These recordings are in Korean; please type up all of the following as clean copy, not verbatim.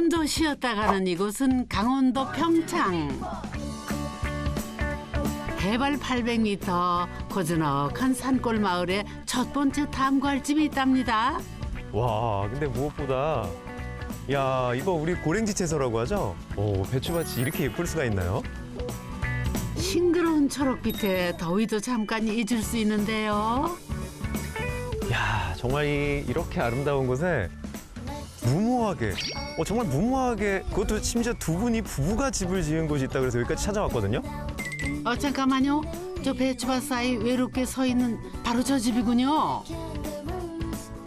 숨도 쉬었다 가는 이곳은 강원도 평창. 해발 800m 고즈넉한 산골 마을에 첫 번째 탐구할 집이 있답니다. 와, 근데 무엇보다 야, 이거 우리 고랭지 채소라고 하죠? 오, 배추밭이 이렇게 예쁠 수가 있나요? 싱그러운 초록빛에 더위도 잠깐 잊을 수 있는데요. 야, 정말 이렇게 아름다운 곳에 무모하게, 정말 무모하게, 그것도 심지어 두 분이 부부가 집을 지은 곳이 있다 그래서 여기까지 찾아왔거든요? 잠깐만요. 저 배추밭 사이 외롭게 서 있는 바로 저 집이군요.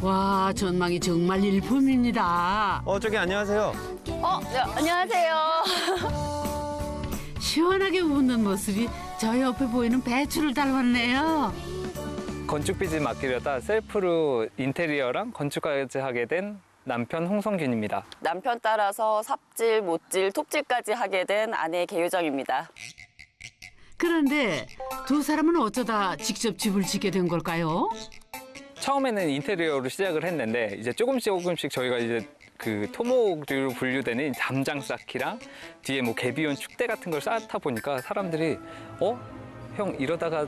와, 전망이 정말 일품입니다. 저기 안녕하세요. 네, 안녕하세요. 시원하게 웃는 모습이 저 옆에 보이는 배추를 닮았네요. 건축빚을 맡기려다 셀프로 인테리어랑 건축까지 하게 된 남편 홍성균입니다. 남편 따라서 삽질, 못질, 톱질까지 하게 된 아내 개유정입니다. 그런데 두 사람은 어쩌다 직접 집을 짓게 된 걸까요? 처음에는 인테리어로 시작을 했는데 이제 조금씩 저희가 이제 그 토목류로 분류되는 담장 쌓기랑 뒤에 뭐 개비온 축대 같은 걸 쌓다 보니까 사람들이 형 이러다가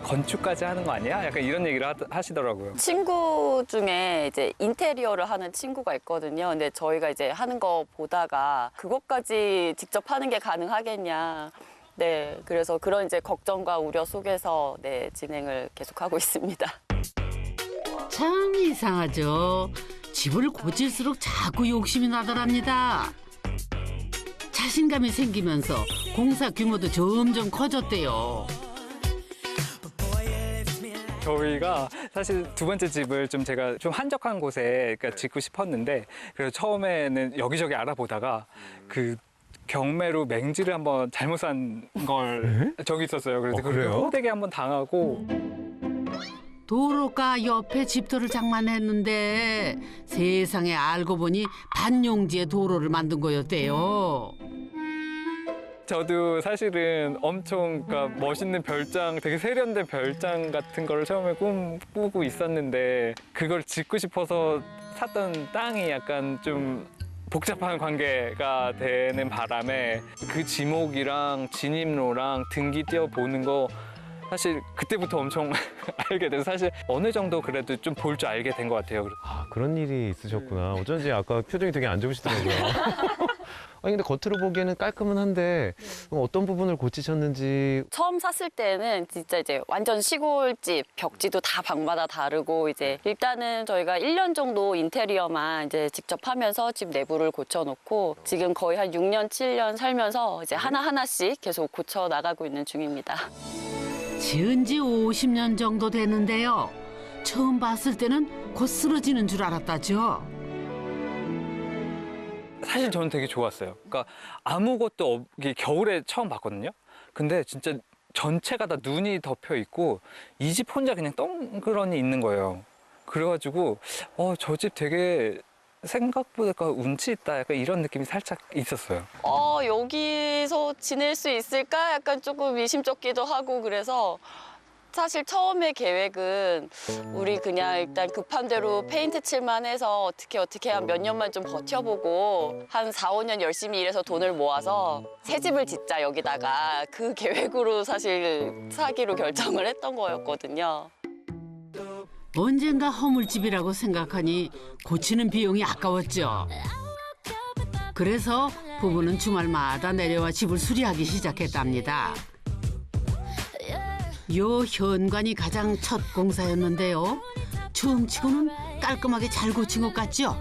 건축까지 하는 거 아니야? 약간 이런 얘기를 하시더라고요. 친구 중에 이제 인테리어를 하는 친구가 있거든요. 근데 저희가 이제 하는 거 보다가 그것까지 직접 하는 게 가능하겠냐. 네, 그래서 그런 이제 걱정과 우려 속에서 진행을 계속하고 있습니다. 참 이상하죠. 집을 고칠수록 자꾸 욕심이 나더랍니다. 자신감이 생기면서 공사 규모도 점점 커졌대요. 저희가 사실 두 번째 집을 좀 제가 좀 한적한 곳에 짓고 싶었는데 그래서 처음에는 여기저기 알아보다가 그 경매로 맹지를 한번 잘못 산 걸 적이 있었어요. 그래서 그렇게 그래요? 호되게 한번 당하고 도로가 옆에 집터를 장만했는데 세상에 알고 보니 반용지에 도로를 만든 거였대요. 저도 사실은 엄청 멋있는 별장, 되게 세련된 별장 같은 거를 처음에 꿈꾸고 있었는데 그걸 짓고 싶어서 샀던 땅이 약간 좀 복잡한 관계가 되는 바람에 그 지목이랑 진입로랑 등기 띄어보는 거 사실 그때부터 엄청 알게 돼서 사실 어느 정도 그래도 좀 볼 줄 알게 된 것 같아요. 아, 그런 일이 있으셨구나. 어쩐지 아까 표정이 되게 안 좋으시더라고요. 아니, 근데 겉으로 보기에는 깔끔은 한데 그럼 어떤 부분을 고치셨는지. 처음 샀을 때는 진짜 이제 완전 시골집, 벽지도 다 방마다 다르고 이제 일단은 저희가 1년 정도 인테리어만 이제 직접 하면서 집 내부를 고쳐놓고 지금 거의 한 6년, 7년 살면서 이제 하나하나씩 계속 고쳐 나가고 있는 중입니다. 지은 지 50년 정도 되는데요. 처음 봤을 때는 곧 쓰러지는 줄 알았다죠. 사실 저는 되게 좋았어요. 그러니까 아무것도 이게 겨울에 처음 봤거든요. 근데 진짜 전체가 다 눈이 덮여 있고 이 집 혼자 그냥 덩그러니 있는 거예요. 그래가지고 저 집 되게 생각보다 운치 있다. 약간 이런 느낌이 살짝 있었어요. 여기서 지낼 수 있을까? 약간 조금 미심쩍기도 하고 그래서 사실 처음에 계획은 우리 그냥 일단 급한 대로 페인트 칠만 해서 어떻게 한 몇 년만 좀 버텨보고 한 4, 5년 열심히 일해서 돈을 모아서 새 집을 짓자 여기다가 그 계획으로 사실 사기로 결정을 했던 거였거든요. 언젠가 허물집이라고 생각하니 고치는 비용이 아까웠죠. 그래서 부부는 주말마다 내려와 집을 수리하기 시작했답니다. 요 현관이 가장 첫 공사였는데요. 처음치고는 깔끔하게 잘 고친 것 같죠?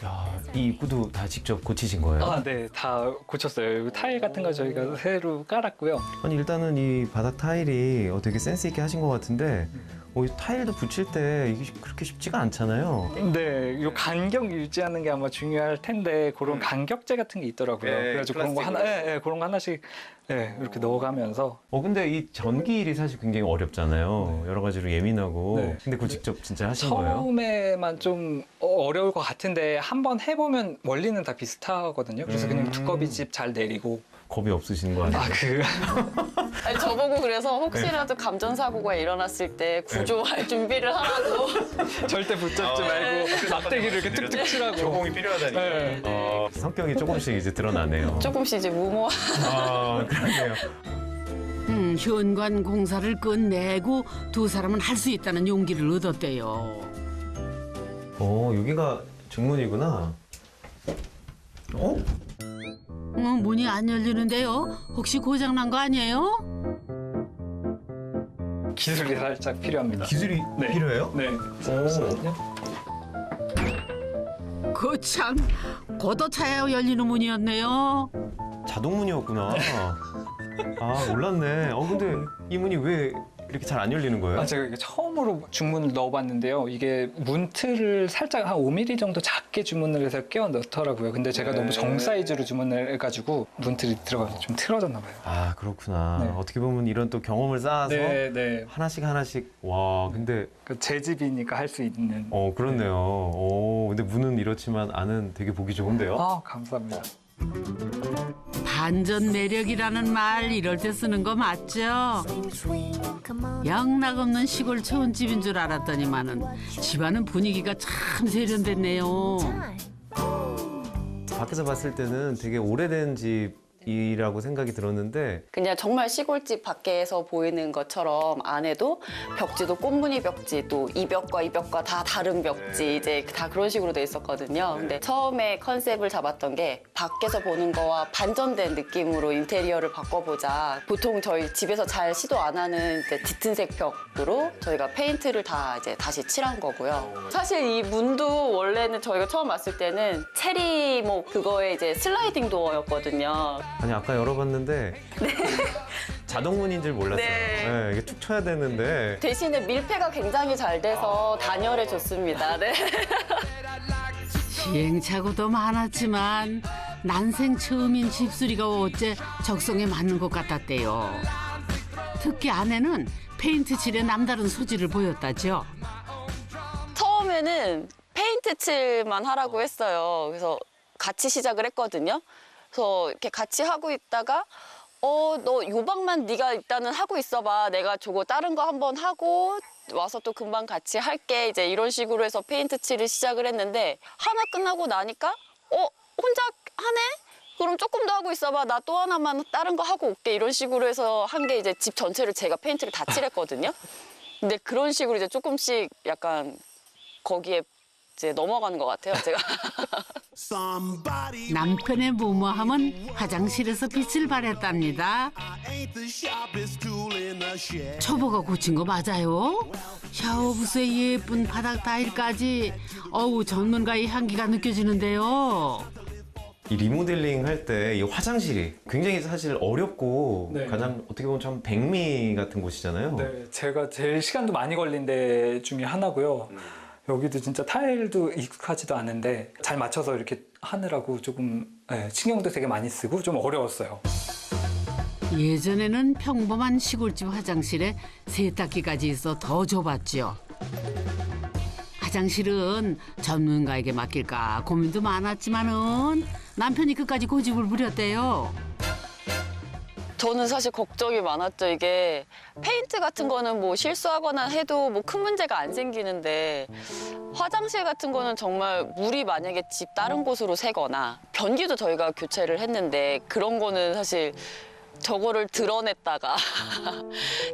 야, 이 입구도 다 직접 고치신 거예요? 네, 다 고쳤어요. 타일 같은 거 저희가 새로 깔았고요. 아니, 일단은 이 바닥 타일이 되게 센스 있게 하신 것 같은데 이 타일도 붙일 때 이게 그렇게 쉽지가 않잖아요. 네, 이 간격 유지하는 게 아마 중요할 텐데 그런 간격제 같은 게 있더라고요. 네, 그래가지고 그런 거 그런 거 하나씩 이렇게 넣어가면서. 근데 이 전기일이 사실 굉장히 어렵잖아요. 여러 가지로 예민하고. 네. 근데 그거 직접 진짜 하신 거예요? 처음에만 좀 어려울 것 같은데 한번 해보면 원리는 다 비슷하거든요. 그래서 그냥 두꺼비 집 잘 내리고. 겁이 없으신 거 아니에요? 아니, 저보고 그러고 그래서 혹시라도 감전사고가 일어났을 때 구조할 준비를 하라고. 절대 붙잡지 말고 막대기를 이렇게 툭툭 치라고. 조공이 필요하다니까. 네. 성격이 조금씩 이제 드러나네요. 조금씩 이제 무모한. 그러네요. 현관 공사를 끝내고 두 사람은 할 수 있다는 용기를 얻었대요. 여기가 중문이구나. 문이 안 열리는데요. 혹시 고장난 거 아니에요? 기술이 살짝 필요합니다. 기술이 네. 필요해요? 네. 잠시만요. 거참 걷어차야 열리는 문이었네요. 자동문이었구나. 몰랐네. 근데 이 문이 왜 이렇게 잘 안 열리는 거예요? 제가 이게 처음으로 주문을 넣어봤는데요. 이게 문틀을 살짝 한 5mm 정도 작게 주문을 해서 끼워 넣더라고요. 근데 제가 너무 정 사이즈로 주문을 해가지고 문틀이 들어가서 좀 틀어졌나 봐요. 그렇구나. 네. 어떻게 보면 이런 또 경험을 쌓아서 네. 하나씩 근데 제 집이니까 할 수 있는. 그렇네요. 근데 문은 이렇지만 안은 되게 보기 좋은데요? 감사합니다. 반전 매력이라는 말 이럴 때 쓰는 거 맞죠? 영락없는 시골 초원집인 줄 알았더니만은 집안은 분위기가 참 세련됐네요. 밖에서 봤을 때는 되게 오래된 집이라고 생각이 들었는데 그냥 정말 시골집 밖에서 보이는 것처럼 안에도 벽지도 꽃무늬 벽지, 또 이 벽과 이 벽과 다 다른 벽지, 이제 다 그런 식으로 돼 있었거든요. 근데 처음에 컨셉을 잡았던 게 밖에서 보는 거와 반전된 느낌으로 인테리어를 바꿔보자. 보통 저희 집에서 잘 시도 안 하는 이제 짙은색 벽으로 저희가 페인트를 다 이제 다시 칠한 거고요. 사실 이 문도 원래는 저희가 처음 왔을 때는 체리목 그거에 이제 슬라이딩 도어였거든요. 아니 아까 열어봤는데 자동문인 줄 몰랐어요. 네. 이게 툭 쳐야 되는데 대신에 밀폐가 굉장히 잘 돼서 단열해 줬습니다. 네. 시행착오도 많았지만 난생 처음인 집수리가 어째 적성에 맞는 것 같았대요. 특히 아내는 페인트 칠에 남다른 소질을 보였다죠. 처음에는 페인트 칠만 하라고 했어요. 그래서 같이 시작을 했거든요. 그래서 이렇게 같이 하고 있다가 너 요방만 네가 일단은 하고 있어봐. 내가 저거 다른 거 한번 하고 와서 또 금방 같이 할게. 이제 이런 식으로 해서 페인트 칠을 시작을 했는데 하나 끝나고 나니까 혼자 하네? 그럼 조금 더 하고 있어봐. 나 또 하나만 다른 거 하고 올게. 이런 식으로 해서 한 게 이제 집 전체를 제가 페인트를 다 칠했거든요. 근데 그런 식으로 이제 조금씩 약간 거기에 이제 넘어가는 것 같아요, 제가. 남편의 무모함은 화장실에서 빛을 발했답니다. 초보가 고친 거 맞아요? 샤워부스의 예쁜 바닥 타일까지 전문가의 향기가 느껴지는데요. 이 리모델링 할 때 이 화장실이 굉장히 사실 어렵고 네. 가장 어떻게 보면 참 백미 같은 곳이잖아요. 네, 제가 제일 시간도 많이 걸린 데 중에 하나고요. 여기도 진짜 타일도 익숙하지도 않은데 잘 맞춰서 이렇게 하느라고 조금 신경도 되게 많이 쓰고 좀 어려웠어요. 예전에는 평범한 시골집 화장실에 세탁기까지 있어 더 좁았죠. 화장실은 전문가에게 맡길까 고민도 많았지만은 남편이 끝까지 고집을 부렸대요. 저는 사실 걱정이 많았죠. 이게 페인트 같은 거는 뭐 실수하거나 해도 뭐 큰 문제가 안 생기는데 화장실 같은 거는 정말 물이 만약에 집 다른 곳으로 새거나 변기도 저희가 교체를 했는데 그런 거는 사실 저거를 드러냈다가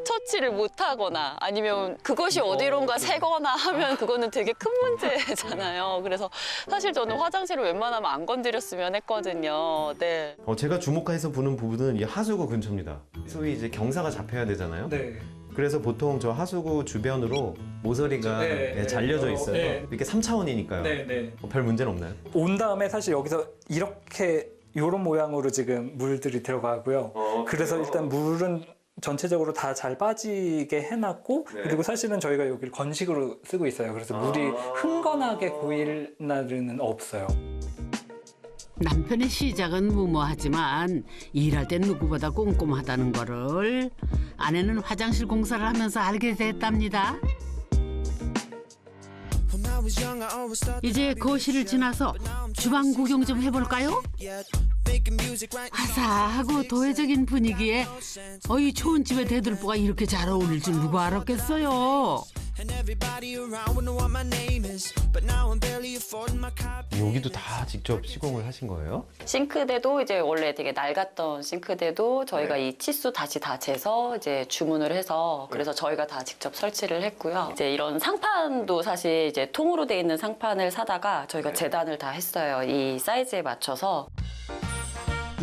처치를 못하거나 아니면 그것이 어디론가 새거나 하면 그거는 되게 큰 문제잖아요. 그래서 사실 저는 화장실을 웬만하면 안 건드렸으면 했거든요. 네. 제가 주목해서 보는 부분은 이 하수구 근처입니다. 소위 이제 경사가 잡혀야 되잖아요. 네. 그래서 보통 저 하수구 주변으로 모서리가 네, 잘려져 네. 있어요. 네. 이렇게 3차원이니까요. 네. 별 문제는 없나요? 온 다음에 사실 여기서 이렇게 이런 모양으로 지금 물들이 들어가고요. 그래서 일단 물은 전체적으로 다 잘 빠지게 해놨고 그리고 사실은 저희가 여기를 건식으로 쓰고 있어요. 그래서 물이 흥건하게 고일 날은 없어요. 남편의 시작은 무모하지만 일할 땐 누구보다 꼼꼼하다는 거를 아내는 화장실 공사를 하면서 알게 됐답니다. 이제 거실을 지나서 주방 구경 좀 해볼까요? 화사하고 도회적인 분위기에 이 좋은 집에 대들보가 이렇게 잘 어울릴 줄 누가 알았겠어요. 여기도 다 직접 시공을 하신 거예요? 싱크대도 이제 원래 되게 낡았던 싱크대도 저희가 이 치수 다시 다 재서 이제 주문을 해서 그래서 저희가 다 직접 설치를 했고요. 이제 이런 상판도 사실 이제 통으로 돼 있는 상판을 사다가 저희가 재단을 다 했어요. 이 사이즈에 맞춰서.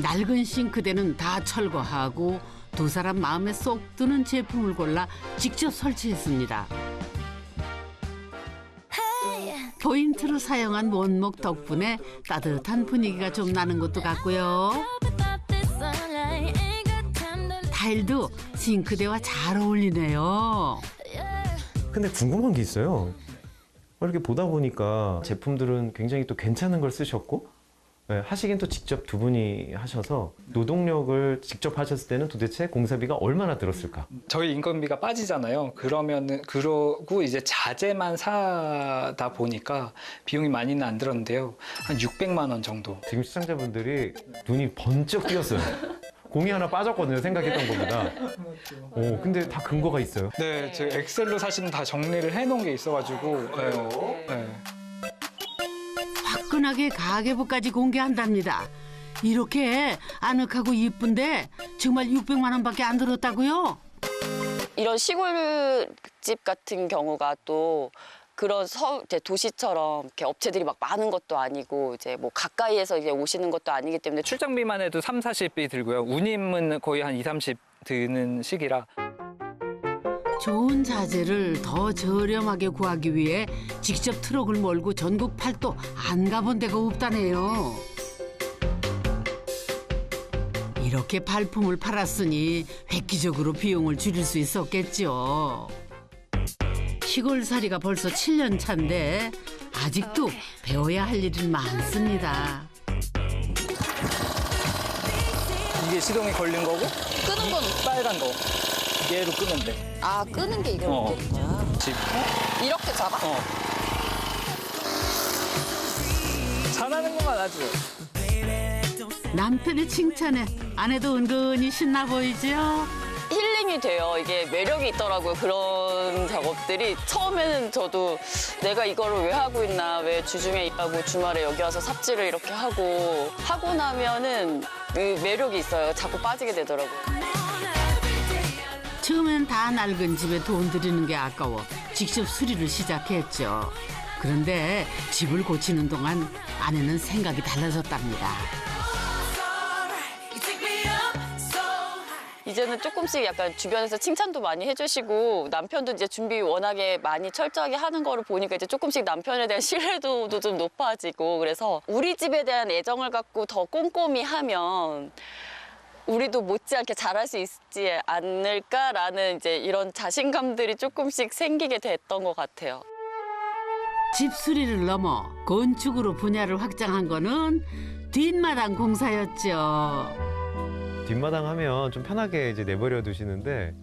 낡은 싱크대는 다 철거하고 두 사람 마음에 쏙 드는 제품을 골라 직접 설치했습니다. 포인트로 사용한 원목 덕분에 따뜻한 분위기가 좀 나는 것도 같고요. 타일도 싱크대와 잘 어울리네요. 근데 궁금한 게 있어요. 이렇게 보다 보니까 제품들은 굉장히 또 괜찮은 걸 쓰셨고 하시긴 또 직접 두 분이 하셔서 노동력을 직접 하셨을 때는 도대체 공사비가 얼마나 들었을까? 저희 인건비가 빠지잖아요. 그러고 이제 자재만 사다 보니까 비용이 많이는 안 들었는데요. 한 600만 원 정도. 지금 시청자분들이 눈이 번쩍 띄었어요. 공이 하나 빠졌거든요. 생각했던 것보다. 근데 다 근거가 있어요. 네, 제가 엑셀로 사실은 다 정리를 해놓은 게 있어가지고. 네. 화끈하게 가계부까지 공개한답니다. 이렇게 아늑하고 이쁜데 정말 600만 원밖에 안 들었다고요? 이런 시골집 같은 경우가 또 그런 이제 도시처럼 이렇게 업체들이 막 많은 것도 아니고 이제 뭐 가까이에서 이제 오시는 것도 아니기 때문에 출장비만 해도 3, 40비 들고요. 운임은 거의 한 2, 30 드는 시기라. 좋은 자재를 더 저렴하게 구하기 위해 직접 트럭을 몰고 전국 팔도 안 가본 데가 없다네요. 이렇게 발품을 팔았으니 획기적으로 비용을 줄일 수 있었겠죠. 시골살이가 벌써 7년 차인데 아직도 배워야 할 일은 많습니다. 이게 시동이 걸린 거고 끄는 건 빨간 거. 얘로 끄면 돼. 아 끄는 게 이걸 끄는 거야? 집. 이렇게 잡아? 잘하는 것만 하지. 남편의 칭찬에 아내도 은근히 신나 보이죠? 힐링이 돼요. 이게 매력이 있더라고요. 그런 작업들이. 처음에는 저도 내가 이거를 왜 하고 있나, 왜 주중에 일하고 주말에 여기 와서 삽질을 이렇게 하고 나면은 그 매력이 있어요. 자꾸 빠지게 되더라고요. 처음엔 다 낡은 집에 돈 들이는 게 아까워 직접 수리를 시작했죠. 그런데 집을 고치는 동안 아내는 생각이 달라졌답니다. 이제는 조금씩 약간 주변에서 칭찬도 많이 해주시고 남편도 이제 준비 워낙에 많이 철저하게 하는 거를 보니까 이제 조금씩 남편에 대한 신뢰도도 좀 높아지고 그래서 우리 집에 대한 애정을 갖고 더 꼼꼼히 하면 우리도 못지않게 잘할 수 있지 않을까라는 이제 이런 자신감들이 조금씩 생기게 됐던 것 같아요. 집 수리를 넘어 건축으로 분야를 확장한 거는 뒷마당 공사였죠. 뒷마당 하면 좀 편하게 이제 내버려 두시는데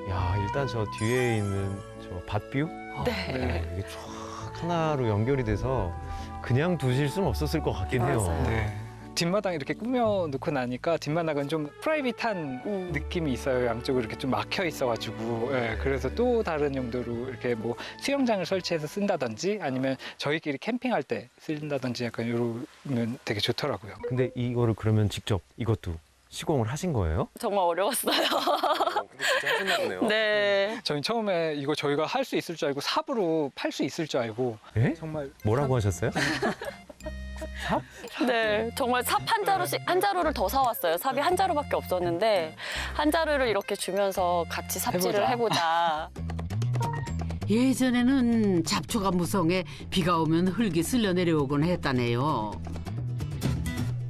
야 일단 저 뒤에 있는 저 밭뷰 네. 이게 쫙 하나로 연결이 돼서 그냥 두실 수는 없었을 것 같긴 해요. 맞아요. 네. 뒷마당 이렇게 꾸며놓고 나니까 뒷마당은 좀 프라이빗한 느낌이 있어요. 양쪽으로 이렇게 좀 막혀 있어가지고. 예, 그래서 또 다른 용도로 이렇게 뭐 수영장을 설치해서 쓴다든지 아니면 저희끼리 캠핑할 때 쓴다든지 약간 이러면 되게 좋더라고요. 근데 이거를 그러면 직접 이것도 시공을 하신 거예요? 정말 어려웠어요. 근데 진짜 하셨나 보네요. 네. 저희 처음에 이거 저희가 할 수 있을 줄 알고 삽으로 팔 수 있을 줄 알고 예? 정말 뭐라고 하셨어요? 네, 정말 삽 한 자루를 더 사왔어요. 삽이 한 자루밖에 없었는데 한 자루를 이렇게 주면서 같이 삽질을 해보자. 예전에는 잡초가 무성해 비가 오면 흙이 쓸려 내려오곤 했다네요.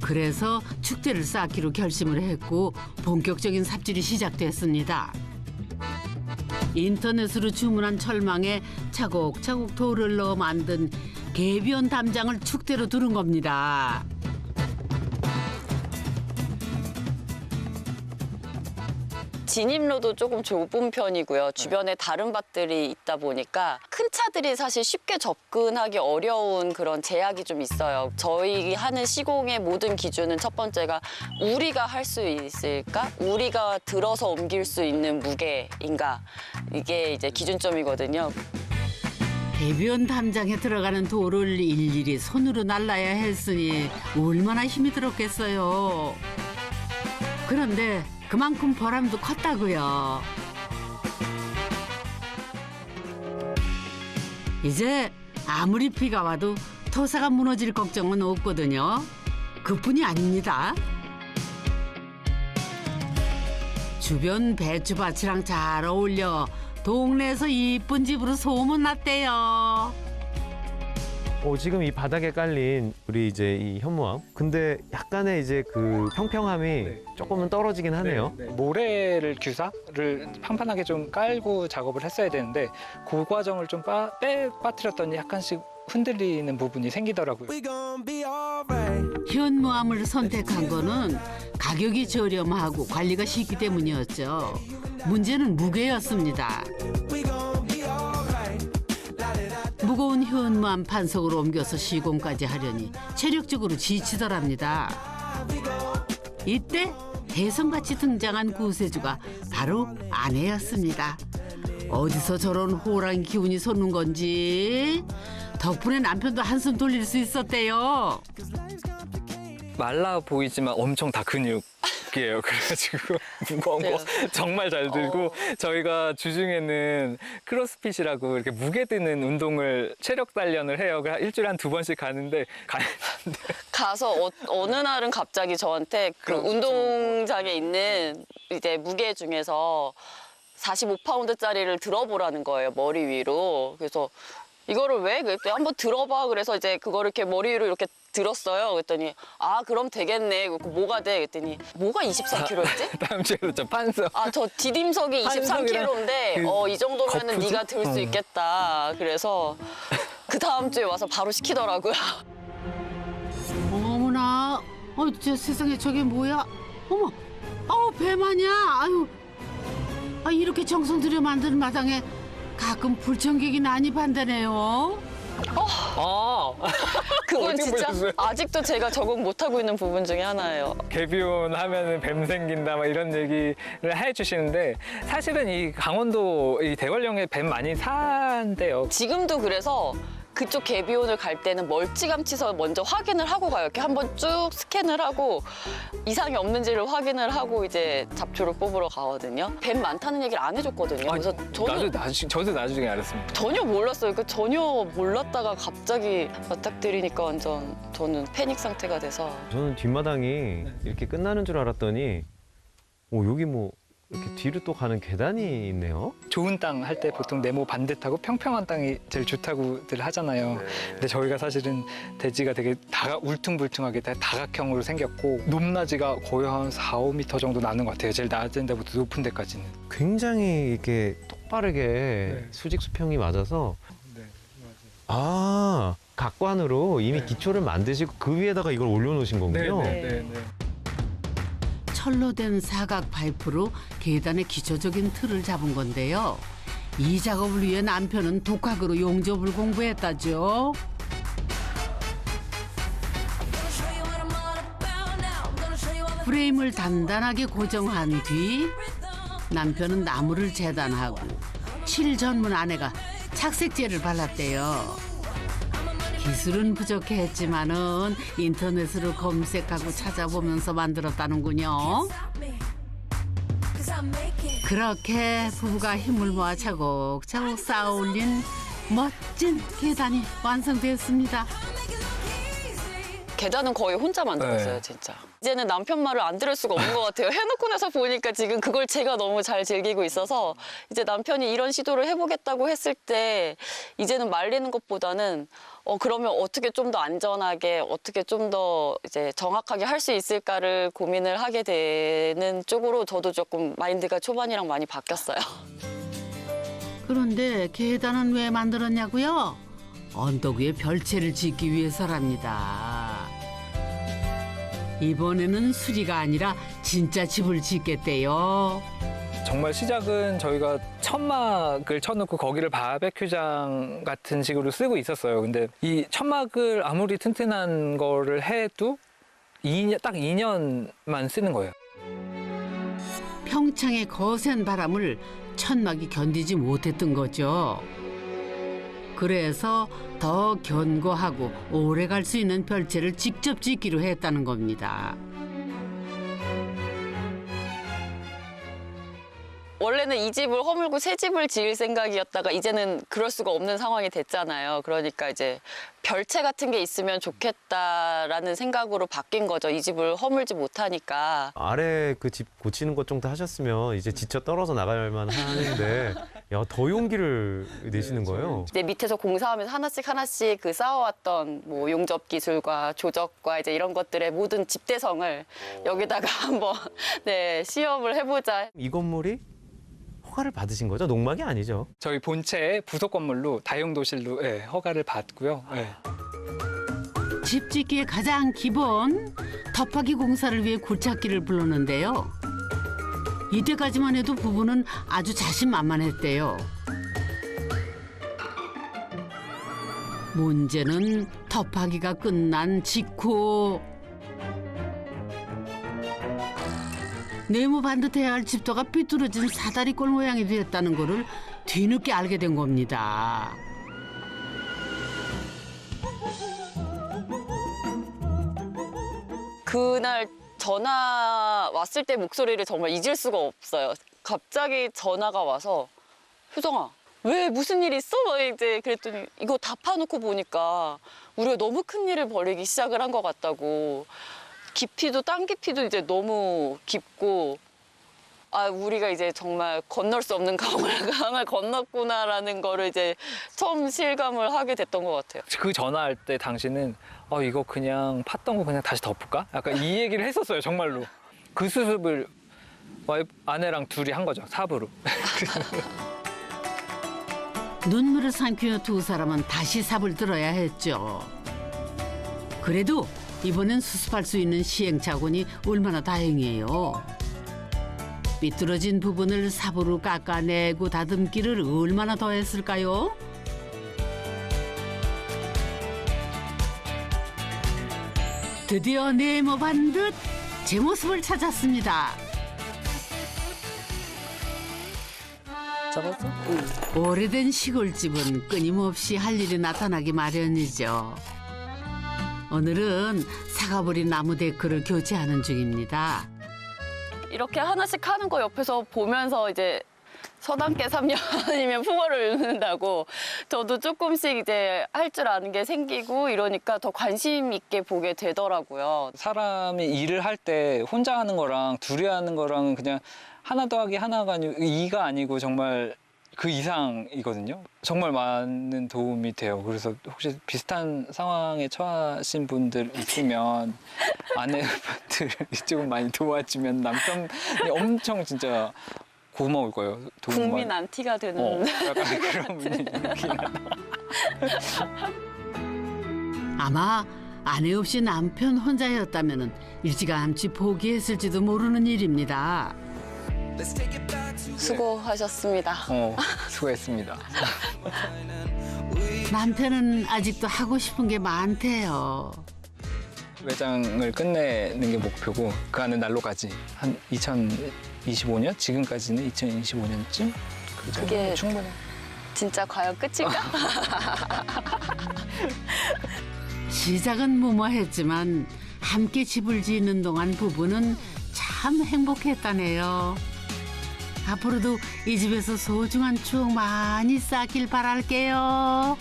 그래서 축대를 쌓기로 결심을 했고 본격적인 삽질이 시작됐습니다. 인터넷으로 주문한 철망에 차곡차곡 돌을 넣어 만든 개변 담장을 축대로 두른 겁니다. 진입로도 조금 좁은 편이고요. 주변에 다른 밭들이 있다 보니까 큰 차들이 사실 쉽게 접근하기 어려운 그런 제약이 좀 있어요. 저희 하는 시공의 모든 기준은 첫 번째가 우리가 할 수 있을까? 우리가 들어서 옮길 수 있는 무게인가? 이게 이제 기준점이거든요. 대변 담장에 들어가는 돌을 일일이 손으로 날라야 했으니 얼마나 힘이 들었겠어요. 그런데 그만큼 보람도 컸다고요. 이제 아무리 비가 와도 토사가 무너질 걱정은 없거든요. 그뿐이 아닙니다. 주변 배추밭이랑 잘 어울려 동네에서 이쁜 집으로 소문났대요. 지금 이 바닥에 깔린 우리 이제 이 현무암. 근데 약간의 이제 그 평평함이 조금은 떨어지긴 하네요. 모래를 규사를 판판하게 좀 깔고 작업을 했어야 되는데 그 과정을 좀 빠뜨렸더니 약간씩 흔들리는 부분이 생기더라고요. 현무암을 선택한 거는 가격이 저렴하고 관리가 쉽기 때문이었죠. 문제는 무게였습니다. 무거운 현무암 판석으로 옮겨서 시공까지 하려니 체력적으로 지치더랍니다. 이때 대성같이 등장한 구세주가 바로 아내였습니다. 어디서 저런 호랑이 기운이 솟는 건지 덕분에 남편도 한숨 돌릴 수 있었대요. 말라 보이지만 엄청 다 근육이에요. 그래가지고 무거운 거 정말 잘 들고 저희가 주중에는 크로스핏이라고 이렇게 무게 드는 운동을 체력 단련을 해요. 그냥 일주일에 한 2번씩 가는데 가서 어느 날은 갑자기 저한테 그 운동장에 있는 이제 무게 중에서 45파운드짜리를 들어보라는 거예요. 머리 위로. 그래서 이거를 왜? 그랬더니 한번 들어봐. 그래서 이제 그거를 이렇게 머리 위로 이렇게 들었어요. 그랬더니 아 그럼 되겠네. 뭐가 돼? 그랬더니 뭐가 24kg였지? 다음 주에도 저 판석. 아 저 디딤석이 23kg인데 이 정도면은 거푸죠? 네가 들 수 있겠다. 그래서 그 다음 주에 와서 바로 시키더라고요. 어머나, 저 세상에 저게 뭐야? 어머, 뱀 아니야? 아유, 이렇게 정성 들여 만드는 마당에 가끔 불청객이 난입한다네요. 그건 어디 진짜 보셨어요? 아직도 제가 적응 못하고 있는 부분 중에 하나예요. 개비온 하면은 뱀 생긴다 막 이런 얘기를 해주시는데 사실은 이 강원도 이 대관령에 뱀 많이 산대요. 지금도 그래서 그쪽 개비온을 갈 때는 멀찌감치서 먼저 확인을 하고 가요. 이렇게 한번 쭉 스캔을 하고 이상이 없는지를 확인을 하고 이제 잡초를 뽑으러 가거든요. 뱀 많다는 얘기를 안 해줬거든요. 그래서 저도 나중에 알았습니다. 전혀 몰랐어요. 전혀 몰랐다가 갑자기 맞닥뜨리니까 완전 저는 패닉 상태가 돼서. 저는 뒷마당이 이렇게 끝나는 줄 알았더니 여기 뭐 이렇게 뒤로 또 가는 계단이 있네요. 좋은 땅 할 때 보통 네모 반듯하고 평평한 땅이 제일 좋다고들 하잖아요. 근데 저희가 사실은 대지가 되게 울퉁불퉁하게 다각형으로 생겼고 높낮이가 거의 한 4, 5m 정도 나는 것 같아요. 제일 낮은 데부터 높은 데까지는. 굉장히 이렇게 똑바르게 수직 수평이 맞아서 각관으로 이미 기초를 만드시고 그 위에다가 이걸 올려놓으신 거군요. 네. 철로 된 사각 파이프로 계단의 기초적인 틀을 잡은 건데요. 이 작업을 위해 남편은 독학으로 용접을 공부했다죠. 프레임을 단단하게 고정한 뒤 남편은 나무를 재단하고 칠 전문 아내가 착색제를 발랐대요. 기술은 부족했지만은 인터넷으로 검색하고 찾아보면서 만들었다는군요. 그렇게 부부가 힘을 모아 차곡차곡 쌓아 올린 멋진 계단이 완성되었습니다. 계단은 거의 혼자 만들었어요, 네. 진짜. 이제는 남편 말을 안 들을 수가 없는 것 같아요. 해놓고 나서 보니까 지금 그걸 제가 너무 잘 즐기고 있어서 이제 남편이 이런 시도를 해보겠다고 했을 때 이제는 말리는 것보다는 그러면 어떻게 좀 더 안전하게 어떻게 좀 더 이제 정확하게 할 수 있을까를 고민을 하게 되는 쪽으로 저도 조금 마인드가 초반이랑 많이 바뀌었어요. 그런데 계단은 왜 만들었냐고요? 언덕 위에 별채를 짓기 위해서랍니다. 이번에는 수리가 아니라 진짜 집을 짓겠대요. 정말 시작은 저희가 천막을 쳐놓고 거기를 바베큐장 같은 식으로 쓰고 있었어요. 근데 이 천막을 아무리 튼튼한 거를 해도 딱 2년만 쓰는 거예요. 평창의 거센 바람을 천막이 견디지 못했던 거죠. 그래서 더 견고하고 오래 갈 수 있는 별채를 직접 짓기로 했다는 겁니다. 원래는 이 집을 허물고 새 집을 지을 생각이었다가 이제는 그럴 수가 없는 상황이 됐잖아요. 그러니까 이제 별채 같은 게 있으면 좋겠다라는 생각으로 바뀐 거죠. 이 집을 허물지 못하니까. 아래 그 집 고치는 것 정도 하셨으면 이제 지쳐 떨어져 나갈 만 하는데 야, 더 용기를 내시는 거예요. 이제 밑에서 공사하면서 하나씩 그 쌓아왔던 뭐 용접 기술과 조적과 이제 이런 것들의 모든 집대성을 여기다가 한번 네, 시험을 해보자. 이 건물이 허가를 받으신 거죠? 농막이 아니죠? 저희 본체의 부속 건물로 다용도실로 예, 허가를 받고요. 예. 집 짓기의 가장 기본 덮하기 공사를 위해 굴착기를 불렀는데요. 이때까지만 해도 부부는 아주 자신만만했대요. 문제는 덮하기가 끝난 직후 네모 반듯해야 할 집도가 삐뚤어진 사다리꼴 모양이 됐다는 거를 뒤늦게 알게 된 겁니다. 그날 전화 왔을 때 목소리를 정말 잊을 수가 없어요. 갑자기 전화가 와서 효정아 왜 무슨 일 있어? 막 이제 그랬더니 이거 다 파놓고 보니까 우리가 너무 큰 일을 벌이기 시작을 한 것 같다고. 깊이도 땅 깊이도 이제 너무 깊고 아 우리가 이제 정말 건널 수 없는 강을 건넜구나라는 거를 이제 처음 실감을 하게 됐던 것 같아요. 그 전화할 때 당시는 이거 그냥 팠던 거 그냥 다시 덮을까? 약간 이 얘기를 했었어요, 정말로. 그 수습을 아내랑 둘이 한 거죠, 삽으로. 눈물을 삼키며 두 사람은 다시 삽을 들어야 했죠. 그래도 이번엔 수습할 수 있는 시행착오니 얼마나 다행이에요. 삐뚤어진 부분을 삽으로 깎아내고 다듬기를 얼마나 더 했을까요? 드디어 네모 반듯 제 모습을 찾았습니다. 잡았어? 오래된 시골집은 끊임없이 할 일이 나타나기 마련이죠. 오늘은 사과버린 나무 데크를 교체하는 중입니다. 이렇게 하나씩 하는 거 옆에서 보면서 이제 서당계 3년이면 풍어를 읽는다고 저도 조금씩 이제 할 줄 아는 게 생기고 이러니까 더 관심 있게 보게 되더라고요. 사람이 일을 할 때 혼자 하는 거랑 둘이 하는 거랑 그냥 하나 더하기 하나가 아니고 2가 아니고 정말 그 이상이거든요. 정말 많은 도움이 돼요. 그래서 혹시 비슷한 상황에 처하신 분들 있으면 아내분들 조금 많이 도와주면 남편이 엄청 진짜 고마울 거예요. 국민 안티가 되는 약간 그런 분위기긴 하다. 아마 아내 없이 남편 혼자였다면 일찌감치 포기했을지도 모르는 일입니다. 수고하셨습니다. 수고했습니다. 남편은 아직도 하고 싶은 게 많대요. 외장을 끝내는 게 목표고 그 안에 난로까지 한 2025년? 지금까지는 2025년쯤? 그게 충분해. 진짜 과연 끝일까? 시작은 무모했지만 함께 집을 짓는 동안 부부는 참 행복했다네요. 앞으로도 이 집에서 소중한 추억 많이 쌓길 바랄게요.